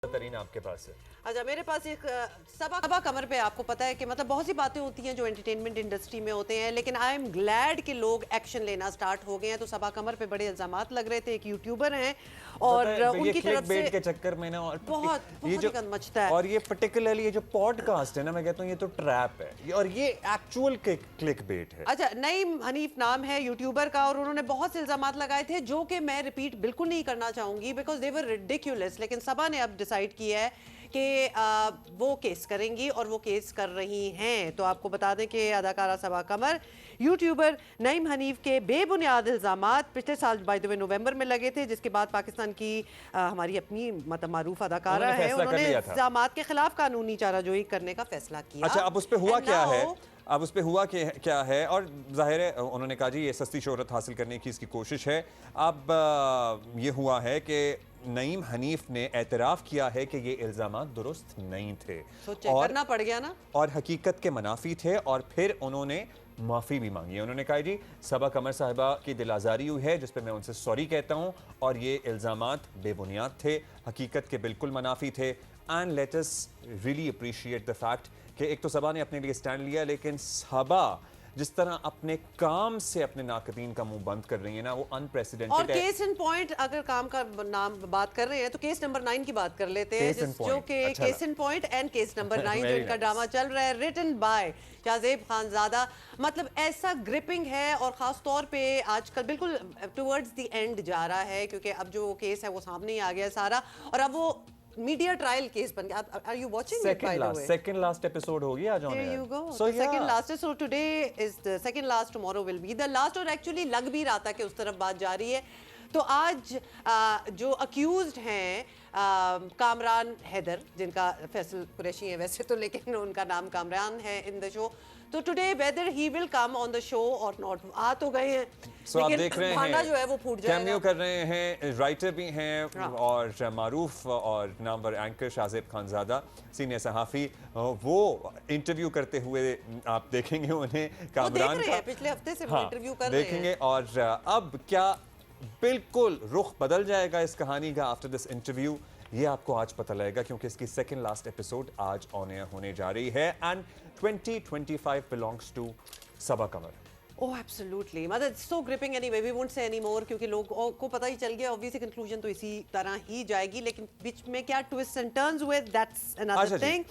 तरीन आपके पास है। अच्छा, मेरे पास एक सबा कमर पे आपको पता है कि मतलब बहुत सी बातें होती हैं जो एंटरटेनमेंट इंडस्ट्री में होते हैं, लेकिन आई एम ग्लैड कि लोग एक्शन लेना स्टार्ट हो गए हैं। तो सबा कमर पे बड़े इल्जामात लग रहे थे, एक यूट्यूबर हैं और उनकी तरफ से के चक्कर में ना और बहुत ये जो गंद मचता है। और ये पर्टिकुलरली ये जो पॉडकास्ट है ना, मैं कहता हूँ ये तो ट्रैप है और ये एक्चुअल क्लिक बेट है। अच्छा, नईम हनीफ नाम है यूट्यूबर का और उन्होंने बहुत से इल्जामात लगाए थे जो कि मैं रिपीट बिल्कुल नहीं करना चाहूंगी बिकॉज दे वर रिडिक्युलस। लेकिन सबा ने अब डिसाइड किया है कि वो केस करेंगी और वो केस कर रही हैं। तो आपको बता दें कि अदाकारा सबा कमर यूट्यूबर नईम हनीफ के बेबुनियाद इल्जामात पिछले साल बाय द वे नवंबर में लगे थे, जिसके बाद पाकिस्तान की हमारी अपनी मतलब मारूफ अदाकारा है, उन्होंने इल्जामात के खिलाफ कानूनी चाराजोई करने का फैसला किया। अच्छा, अब उस पे हुआ क्या है? अब उस पे हुआ क्या है? और जाहिर है उन्होंने कहा जी ये सस्ती शोहरत हासिल करने की इसकी कोशिश है। अब ये हुआ है कि नईम हनीफ ने एतराफ़ किया है कि ये इल्ज़ामात दुरुस्त नहीं थे और करना पड़ गया ना, और हकीकत के मुनाफी थे, और फिर उन्होंने माफ़ी भी मांगी है। उन्होंने कहा जी सबा कमर साहिबा की दिल आज़ारी हुई है, जिस पे मैं उनसे सॉरी कहता हूँ, और ये इल्ज़ामात बेबुनियाद थे, हकीकत के बिल्कुल मुनाफी थे। And let us really appreciate the fact कि एक तो सबा ने अपने लिए स्टैंड लिया, लेकिन सबा जिस तरह अपने काम से अपने नाकदीन का मुंह बंद कर रही है ना, वो अनप्रेसिडेंटेड और केस इन पॉइंट अगर काम का नाम बात कर रहे हैं तो केस नंबर 9 की बात कर लेते हैं, जो कि case in point and case number 9 जो इनका ड्रामा चल रहा है, रिटन बाय शाहजेब खानजादा। मतलब ऐसा ग्रिपिंग है और खास तौर पे आजकल बिल्कुल टुवर्ड्स द एंड जा रहा है, क्योंकि अब जो केस है वो सामने ही आ गया सारा, और अब वो मीडिया ट्रायल केस बन गया। Are you watching it? By the way second last episode हो गया आज on air. There you go. So second last, so today is the second last, tomorrow will be the last, और actually लग भी रहा था कि उस तरफ बात जा रही है। तो आज जो अक्यूज्ड हैं कामरान हैदर, जिनका फैसल कुरैशी है वैसे तो, लेकिन उनका नाम कामरान है इन द शो। तो today weather he will come on the show और नॉट, आ तो गए हैं, आप देख रहे हैं जो है वो फूट जाएगा। कैमियो कर रहे हैं, राइटर भी हैं, और मारूफ और नामवर एंकर शाहजेब खानजादा सीनियर सहाफ़ी, वो इंटरव्यू करते हुए आप देखेंगे उन्हें कामरान का। पिछले हफ्ते से इंटरव्यू कर रहे हैं देखेंगे। और अब क्या बिल्कुल रुख बदल जाएगा इस कहानी का आफ्टर दिस इंटरव्यू, ये आपको आज पता लगेगा, क्योंकि इसकी सेकंड लास्ट एपिसोड आज ऑन एयर होने जा रही है। And 2025 belongs to Saba Qamar. Oh absolutely, मतलब so gripping. Anyway we won't say any more, क्योंकि लोगों को पता ही चल गया, ऑब्वियसली कंक्लूजन तो इसी तरह ही जाएगी, लेकिन बीच में क्या ट्विस्ट एंड टर्न्स हुए दैट्स अनदर थिंग।